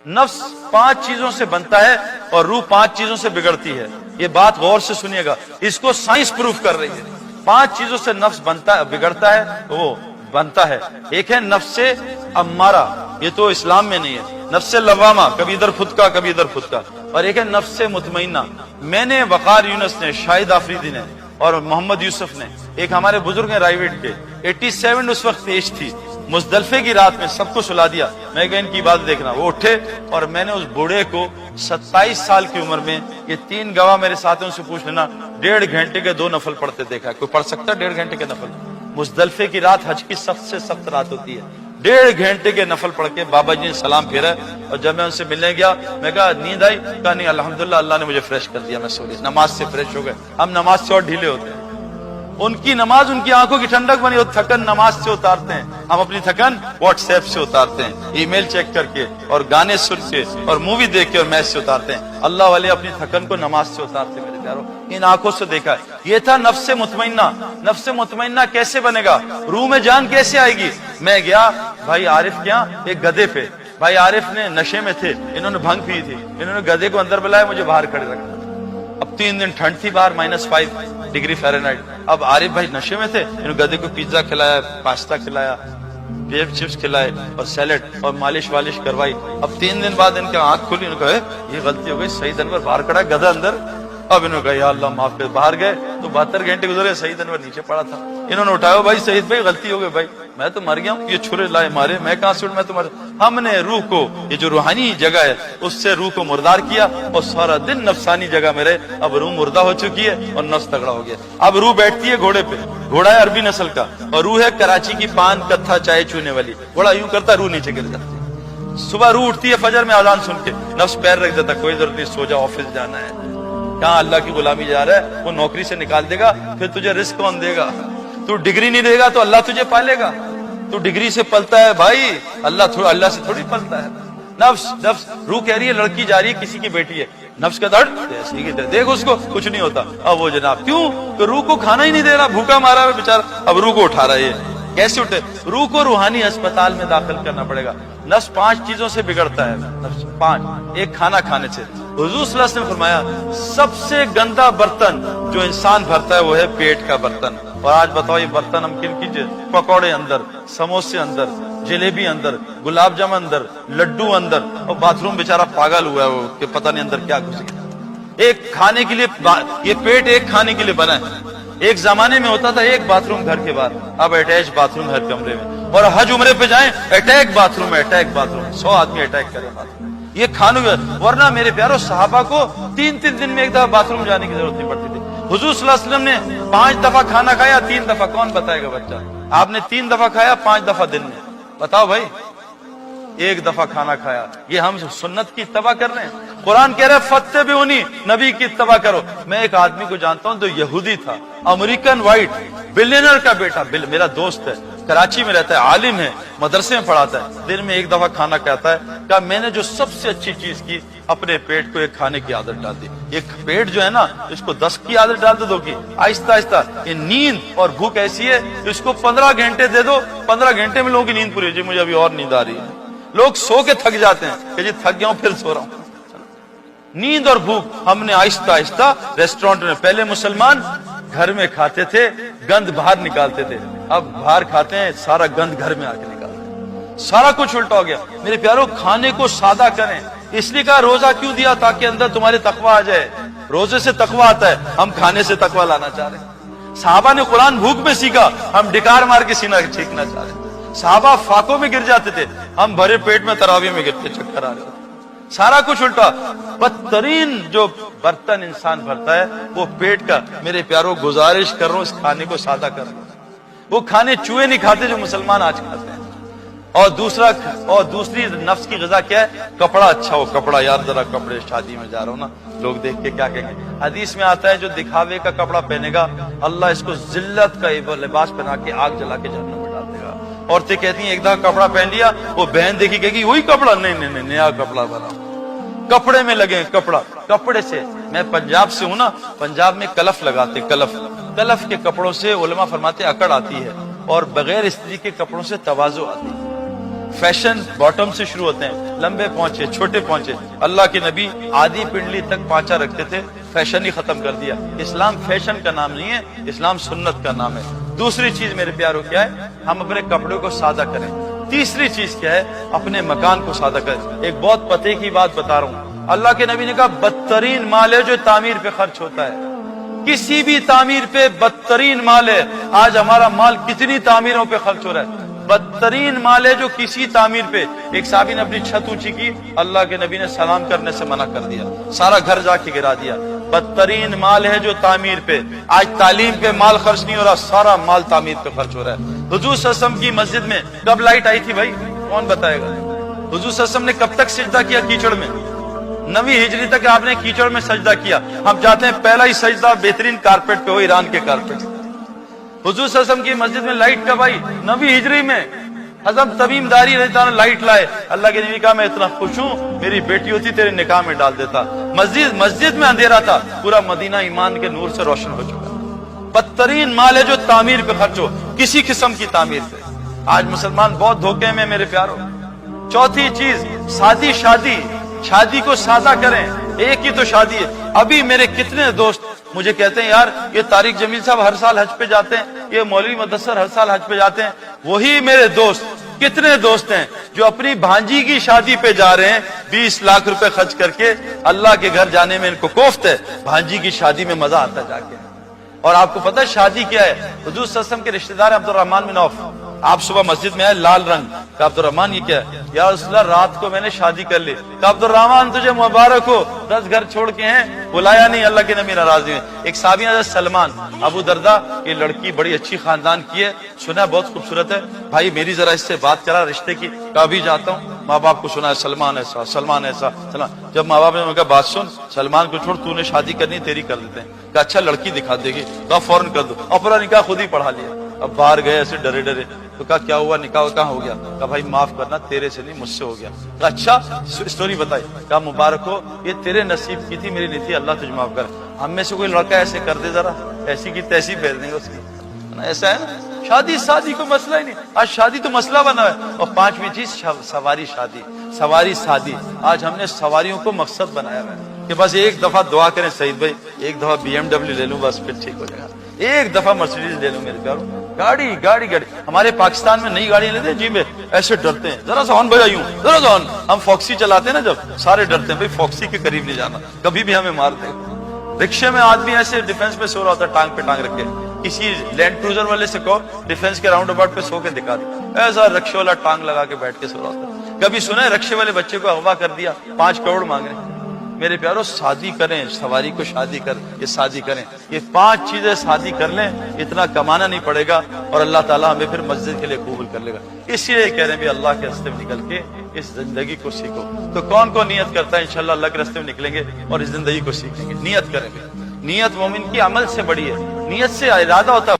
नफ्स 5 चीजों से बनता है और रूह 5 चीजों से बिगड़ती है। ये बात गौर से सुनिएगा, इसको साइंस प्रूफ कर रही है। 5 चीजों से नफ्स बिगड़ता है, वो बनता है। एक है नफ्से अम्मारा, ये तो इस्लाम में नहीं है, नफ्से लवामा, कभी इधर फुदका कभी इधर फुदका। और एक है नफ्से मुतमइन्ना। मैंने, वकार यूनुस ने, शाहिद आफरीदी ने और मोहम्मद यूसुफ ने, एक हमारे बुजुर्ग हैं रायवेट के, 87 उस वक्त एज थी, मुजदलफे की रात में सबको सुला दिया। मैं कहा इनकी बात देखना। वो उठे और मैंने उस बूढ़े को 27 साल की उम्र में, ये 3 गवाह मेरे साथ हैं, उनसे पूछ लेना, 1.5 घंटे के 2 नफल पढ़ते देखा। कोई पढ़ सकता है 1.5 घंटे के नफल? मुजदलफे की रात हज की सबसे सख्त रात होती है। 1.5 घंटे के नफल पढ़ के बाबा जी ने सलाम फेरा। और जब मैं उनसे मिलने गया, मैं कहा नींद आई? कहा नहीं, अल्हम्दुलिल्लाह अल्लाह ने मुझे फ्रेश कर दिया, मैं सो लिया, नमाज से फ्रेश हो गए। हम नमाज से और ढीले होते हैं। उनकी नमाज उनकी आंखों की ठंडक बनी, वो थकन नमाज से उतारते हैं। हम अपनी थकन व्हाट्सएप से उतारते हैं, ईमेल चेक करके और गाने सुन के और मूवी देख के और मैच से उतारते हैं। अल्लाह वाले अपनी थकन को नमाज से उतारते। मेरे प्यारों, इन आंखों से देखा है। ये था नफ्से मुतमइन्ना। नफ्से मुतमइन्ना कैसे बनेगा? रूह में जान कैसे आएगी? मैं गया भाई आरिफ के यहाँ, एक गधे पे। भाई आरिफ ने नशे में थे, इन्होंने भंग पी थी, इन्होंने गधे को अंदर बुलाया, मुझे बाहर खड़े रखा। अब 3 दिन ठंड थी बाहर, -5 डिग्री फ़ारेनहाइट। अब आरिफ भाई नशे में थे, इन्होंने गधे को पिज्जा खिलाया, पास्ता खिलाया, पेप चिप्स खिलाए और सैलेड और मालिश वालिश करवाई। अब 3 दिन बाद इनकी आंख खुली, इन्होंने कहा ये गलती हो गई, सईद अनवर बाहर खड़ा है, गधा अंदर। अब इन्होंने कहा या अल्लाह माफ कर। बाहर गए तो 72 घंटे गुजरे, सईद अनवर नीचे पड़ा था। इन्होंने उठाया, भाई सईद भाई गलती हो गई, भाई मैं तो मर गया हूँ, ये छुरे लाए मारे, मैं कहां से उठ, मैं तो मर। हमने रूह को, ये जो रूहानी जगह है, उससे रूह को मुर्दार किया और सारा दिन नफसानी जगह में रहे। अब रूह मुर्दा हो चुकी है और नफ्स तगड़ा हो गया। अब रूह बैठती है घोड़े पे, घोड़ा है अरबी नस्ल का, और रूह है कराची की पान कत्था चाय चूने वाली। घोड़ा यूं करता, रूह नीचे गिर जाती। सुबह रूह उठती है फजर में अजान सुन के, नफ्स पैर रख देता, कोई जरूरत नहीं, सो जा, ऑफिस जाना है। कहाँ अल्लाह की गुलामी जा रहा है, वो नौकरी से निकाल देगा, फिर तुझे रिस्क कौन देगा? तू डिग्री नहीं देगा तो अल्लाह तुझे पालेगा। तू डिग्री से पलता है भाई, अल्लाह से थोड़ी पलता है। नफ्स रूह कह रही है लड़की जा रही है, किसी की बेटी है, नफ्स का दर्द देख उसको, कुछ नहीं होता। अब वो जनाब क्यों? तो रूह को खाना ही नहीं दे रहा, भूखा मारा है बेचारा, अब रूह को उठा रहा है। कैसे उठे? रूह को रूहानी अस्पताल में दाखिल करना पड़ेगा। नफ्स 5 चीजों से बिगड़ता है, नफ्स 5। एक, खाना खाने से। हुजूर सल्लल्लाहु अलैहि वसल्लम ने फरमाया सबसे गंदा बर्तन जो इंसान भरता है वो है पेट का बर्तन। और आज बताओ ये बर्तन हम किन की? पकौड़े अंदर, समोसे अंदर, जलेबी अंदर, गुलाब जामुन अंदर, लड्डू अंदर, और बाथरूम बेचारा पागल हुआ है वो कि पता नहीं अंदर क्या घुस गया। एक खाने के लिए, ये पेट एक खाने के लिए बना है। एक जमाने में होता था एक बाथरूम घर के बाहर, अब अटैच बाथरूम हर कमरे में। और हज उम्रे पे जाएं, अटैक बाथरूम है, अटैक बाथरूम, 100 आदमी अटैक करे बाथरूम। ये खानों, वरना मेरे प्यारों सहाबा को 3-3 दिन में एक दफा बाथरूम जाने की जरूरत नहीं पड़ती थी। हुजूर सल्लल्लाहु अलैहि वसल्लम ने 5 दफा खाना खाया, 3 दफा। कौन बताएगा बच्चा? आपने 3 दफा खाया, 5 दफा दिन में, बताओ भाई। 1 दफा खाना खाया, ये हम सुन्नत की इत्तबा कर रहे हैं। कुरान कह रहा है फत्तबिऊनी, नबी की इत्तबा करो। मैं एक आदमी को जानता हूं जो यहूदी था, अमेरिकन वाइट, बिलियनर का बेटा, मेरा दोस्त है, कराची में रहता है, आलिम है, मदरसे में पढ़ाता है, दिन में 1 दफा खाना खाता है। क्या मैंने जो सबसे अच्छी चीज की, अपने पेट को एक खाने की आदत डाल दी। एक पेट जो है ना, इसको 10 की आदत डाल दो कि आहिस्ता आहिस्ता। ये नींद और भूख ऐसी है, इसको 15 घंटे दे दो, 15 घंटे में लोगों की नींद पूरी हो जाए। मुझे अभी और नींद आ रही है। लोग सो के थक जाते हैं कि जी थक गया हूं, फिर सो रहा हूं। नींद और भूख हमने आहिस्ता आहिस्ता रेस्टोरेंट में, पहले मुसलमान घर में खाते थे, गंद बाहर निकालते थे, अब बाहर खाते हैं, सारा गंद घर में आके निकालते हैं। सारा कुछ उल्टा हो गया। मेरे प्यारों, खाने को सादा करें। इसलिए कहा रोजा क्यों दिया? ताकि अंदर तुम्हारे तकवा आ जाए। रोजे से तकवा आता है, हम खाने से तकवा लाना चाह रहे हैं। साहबा ने कुरान भूख में सीखा, हम डिकार मार के सीना छींकना चाह रहे हैं। साहबा फाकों में गिर जाते थे, हम भरे पेट में तरावी में गिरते चक्कर आ रहे थे। सारा कुछ उल्टा। बदतरीन जो बर्तन इंसान भरता है वो पेट का। मेरे प्यारों, गुजारिश कर रहा हूं, इस खाने को सादा कर। वो खाने चूहे नहीं खाते जो मुसलमान आज खाते हैं। और दूसरी नफ्स की ग़िज़ा क्या है? कपड़ा अच्छा हो, कपड़ा, यार जरा कपड़े, शादी में जा रहा हूं ना, लोग देख के क्या कहेंगे। हदीस में आता है जो दिखावे का कपड़ा पहनेगा, अल्लाह इसको जिल्लत का लिबास पहना के आग जला के जहन्नम में डाल देगा। औरतें कहती हैं एक दफा कपड़ा पहन लिया, वो बहन देखी कहेगी वही कपड़ा, नहीं, नया कपड़ा बना। कपड़े में लगे कपड़ा, कपड़े से। मैं पंजाब से हूं ना, पंजाब में कलफ लगाते, कलफ के कपड़ों से उलमा फरमाते अकड़ आती है, और बगैर स्त्री के कपड़ों से तवाज़ु आती है। फैशन बॉटम से शुरू होते हैं, लंबे पहुंचे, छोटे पहुंचे। अल्लाह के नबी आधी पिंडली तक पांचा रखते थे, फैशन ही खत्म कर दिया। इस्लाम फैशन का नाम नहीं है, इस्लाम सुन्नत का नाम है। दूसरी चीज मेरे प्यारों क्या है, हम अपने कपड़ों को सादा करें। तीसरी चीज क्या है, अपने मकान को सादा करें। एक बहुत पते की बात बता रहा हूं, अल्लाह के नबी ने कहा बदतरीन माल है जो तामीर पे खर्च होता है। किसी भी तामीर पे बदतरीन माल है। आज हमारा माल कितनी तामीरों पे खर्च हो रहा है, बदतरीन माल है जो किसी तामीर पे। एक साहबी ने अपनी छत ऊंची की, अल्लाह के नबी ने सलाम करने से मना कर दिया, सारा घर जाके गिरा दिया। बदतरीन माल है जो तामीर पे। आज तालीम पे माल खर्च नहीं हो रहा, सारा माल तामीर पे खर्च हो रहा है। हुजूर सल्लल्लाहु अलैहि वसल्लम की मस्जिद में कब लाइट आई थी भाई, कौन बताएगा? हुजूर सल्लल्लाहु अलैहि वसल्लम ने कब तक सजदा किया कीचड़ में? 9वीं हिजरी तक आपने कीचड़ में सजदा किया। हम चाहते हैं पहला ही सजदा बेहतरीन कारपेट पे हो, ईरान के कारपेट। हुजूर सल्लल्लाहु अलैहि वसल्लम की मस्जिद में लाइट कब आई? 9वीं हिजरी में। हज़रत तमीम दारी रज़ियल्लाहु अन्हु लाइट लाए। अल्लाह के नबी कहा मैं इतना खुश हूं, मेरी बेटी होती तेरे निकाह में डाल देता। मस्जिद में अंधेरा था, पूरा मदीना ईमान के नूर से रोशन हो चुका। बदतरीन माल है जो तामीर पे खर्च हो, किसी किस्म की तामीर पे। आज मुसलमान बहुत धोखे में मेरे प्यारों। चौथी चीज, शादी को सादा करें। एक ही तो शादी है। अभी मेरे कितने दोस्त मुझे कहते हैं यार ये तारिक जमील साहब हर साल हज पे जाते हैं, ये मौलवी मुदस्सर हर साल हज पे जाते हैं। वही मेरे दोस्त, कितने दोस्त हैं जो अपनी भांजी की शादी पे जा रहे हैं, 20 लाख रुपए खर्च करके। अल्लाह के घर जाने में इनको कोफ्त है, भांजी की शादी में मजा आता जाके। और आपको पता है शादी क्या है? हुजूर सल्लल्लाहु अलैहि वसल्लम के रिश्तेदार अब्दुर्रहमान बिन औफ, आप सुबह मस्जिद में आए, लाल रंग का। अब्दुर्रहमान ये क्या है? या रसूलल्लाह रात को मैंने शादी कर ली। का अब्दुर्रहमान तुझे मुबारक हो, 10 घर छोड़ के हैं, बुलाया नहीं, अल्लाह के नबी नाराज हुए। एक साहबी हज़रत सलमान, अबू दरदा, ये लड़की बड़ी अच्छी खानदान की है, सुना बहुत खूबसूरत है, भाई मेरी जरा इससे बात करा रिश्ते की। कभी जाता हूँ, माँ बाप को सुना है सलमान ऐसा सलमान ऐसा सलमान। जब माँ बाप ने कहा बात सुन, सलमान को छोड़, तूने शादी करनी तेरी कर देते हैं। कहा अच्छा लड़की दिखा देगी, कहा फौरन कर दो। और पूरा निकाह खुद ही पढ़ा लिया। अब बाहर गए ऐसे डरे डरे, तो कहा क्या हुआ, निकाह कहाँ हो गया? कहा भाई माफ करना, तेरे से नहीं मुझसे हो गया। कहा अच्छा स्टोरी बताई। कहा मुबारक हो, ये तेरे नसीब की थी, मेरी नहीं थी, अल्लाह तुझे माफ कर। हम में से कोई लड़का ऐसे कर दे जरा, ऐसी की तैसी फेर देंगे उसकी, ऐसा है ना। शादी को मसला ही नहीं, आज शादी तो मसला बना है। और 5वीं चीज सवारी शादी। आज हमने सवारियों को मकसद बनाया है कि बस एक दफा दुआ करें सईद भाई, एक दफा BMW ले लूं बस फिर ठीक हो जाएगा, एक दफा मर्सिडीज ले लूं मेरे प्यारों। गाड़ी हमारे पाकिस्तान में नई गाड़ियां लेते हैं जी में, ऐसे डरते हैं, जरा सा हॉर्न बजायूं, जरा सा हॉर्न। हम फॉक्सी चलाते हैं ना, जब सारे डरते हैं भाई फॉक्सी के करीब नहीं जाना, कभी भी हमें मार दे। रिक्शे में आदमी ऐसे डिफेंस पे सो रहा होता है, टांग पे टांग रख के। किसी लैंड क्रूजर वाले से कहो डिफेंस के राउंड अबाउट पे सो के दिखा दे, ऐसा रिक्शे वाला टांग लगा के बैठ के सो रहा होता है। कभी सुना है रिक्शे वाले बच्चे को अगवा कर दिया, 5 करोड़ मांग रहे? मेरे प्यारों शादी करें, सवारी को शादी करें, ये 5 चीजें शादी कर लें, इतना कमाना नहीं पड़ेगा और अल्लाह ताला हमें फिर मस्जिद के लिए कबूल कर लेगा। इसलिए कह रहे हैं भी अल्लाह के रास्ते में निकल के इस जिंदगी को सीखो। तो कौन कौन नियत करता है इंशाल्लाह अल्लाह के रास्ते में निकलेंगे और इस जिंदगी को सीखेंगे? नियत करेंगे। नियत मोमिन की अमल से बड़ी है, नियत से इरादा होता है।